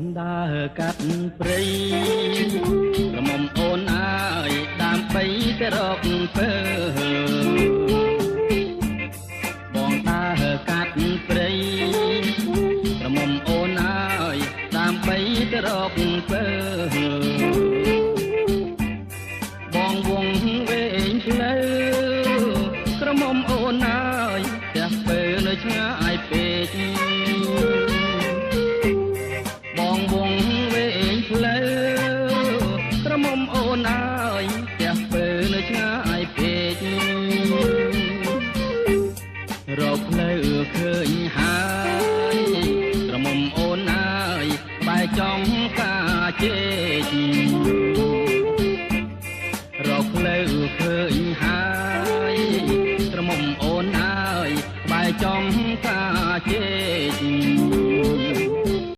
ងដើរកាត់ព្រៃក្រមុំអូនអើយដើម្បីទៅរកពើបងដើរកាត់ព្រៃក្រមុំអូនអើយដើម្បីទៅរកពើបងវងវែងផ្លូវក្រមុំអូនអើយផ្ទះពើនៅឆ្ងាយពេកបងវងវែងផ្លូវក្រមុំអូនអើយផ្ទះពើនៅឆ្ងាយពេករកផ្លូវឃើញហើយក្រមុំអូនអើយបែរចំ